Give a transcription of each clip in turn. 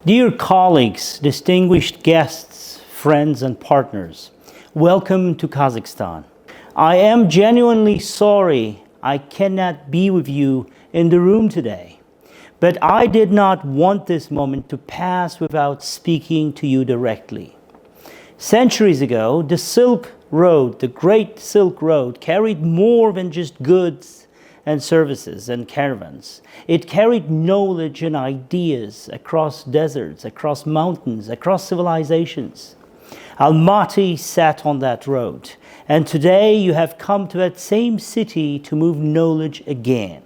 Dear colleagues, distinguished guests, friends and partners, welcome to Kazakhstan. I am genuinely sorry I cannot be with you in the room today, but I did not want this moment to pass without speaking to you directly. Centuries ago, the Silk Road, the Great Silk Road, carried more than just goods and services and caravans. It carried knowledge and ideas across deserts, across mountains, across civilizations. Almaty sat on that road, and today you have come to that same city to move knowledge again.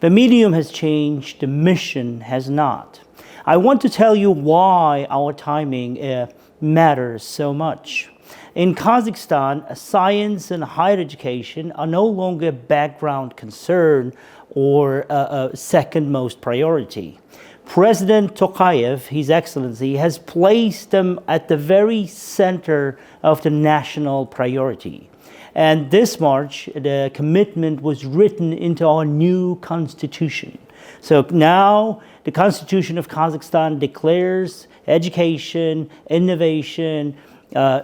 The medium has changed, the mission has not. I want to tell you why our timing matters so much. In Kazakhstan, science and higher education are no longer a background concern or a second most priority. President Tokayev, His Excellency, has placed them at the very center of the national priority. And this March, the commitment was written into our new constitution. So now the Constitution of Kazakhstan declares education, innovation,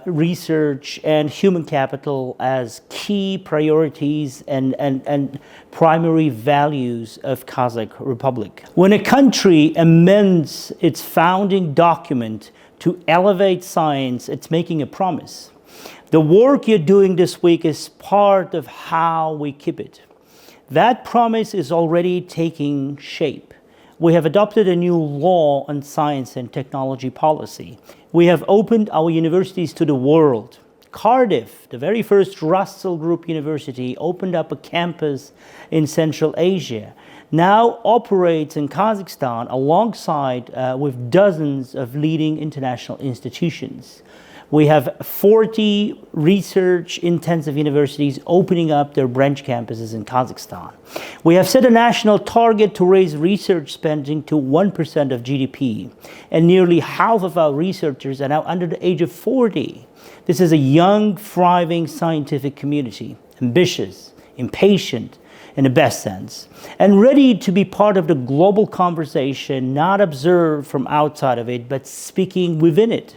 research and human capital as key priorities and primary values of Kazakh Republic. When a country amends its founding document to elevate science, it's making a promise. The work you're doing this week is part of how we keep it. That promise is already taking shape. We have adopted a new law on science and technology policy. We have opened our universities to the world. Cardiff, the very first Russell Group University, opened up a campus in Central Asia, now operates in Kazakhstan alongside with dozens of leading international institutions. We have 40 research-intensive universities opening up their branch campuses in Kazakhstan. We have set a national target to raise research spending to 1% of GDP, and nearly half of our researchers are now under the age of 40. This is a young, thriving scientific community, ambitious, impatient, in the best sense, and ready to be part of the global conversation, not observed from outside of it, but speaking within it.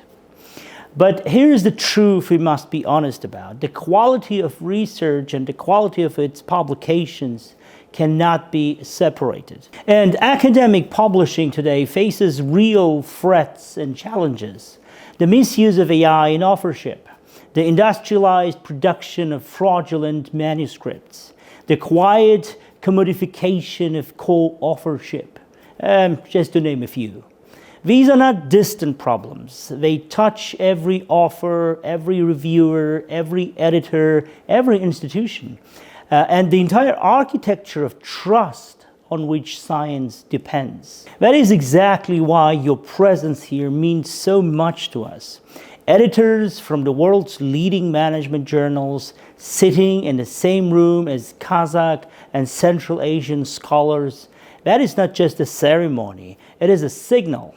But here's the truth we must be honest about. The quality of research and the quality of its publications cannot be separated. And academic publishing today faces real threats and challenges. The misuse of AI in authorship, the industrialized production of fraudulent manuscripts, the quiet commodification of co-authorship, just to name a few. These are not distant problems. They touch every author, every reviewer, every editor, every institution, and the entire architecture of trust on which science depends. That is exactly why your presence here means so much to us. Editors from the world's leading management journals sitting in the same room as Kazakh and Central Asian scholars. That is not just a ceremony, it is a signal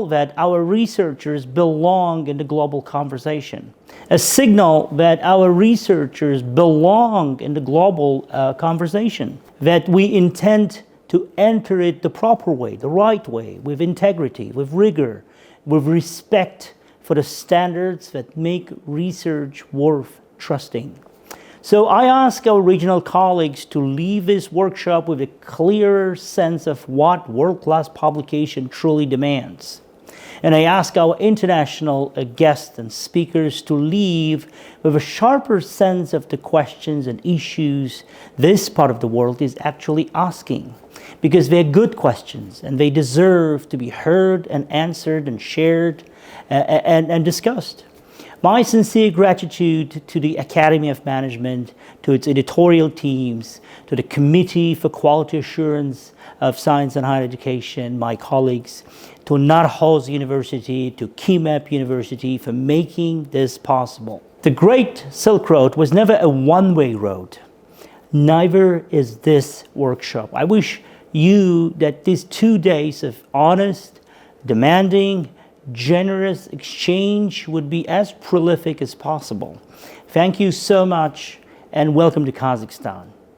that our researchers belong in the global conversation, a signal that our researchers belong in the global conversation, that we intend to enter it the proper way, the right way, with integrity, with rigor, with respect for the standards that make research worth trusting. So I ask our regional colleagues to leave this workshop with a clearer sense of what world-class publication truly demands. And I ask our international guests and speakers to leave with a sharper sense of the questions and issues this part of the world is actually asking. Because they're good questions and they deserve to be heard and answered and shared and discussed. My sincere gratitude to the Academy of Management, to its editorial teams, to the Committee for Quality Assurance of Science and Higher Education, my colleagues, to Narhoz University, to KIMEP University for making this possible. The Great Silk Road was never a one-way road. Neither is this workshop. I wish you that these 2 days of honest, demanding, generous exchange would be as prolific as possible. Thank you so much and welcome to Kazakhstan.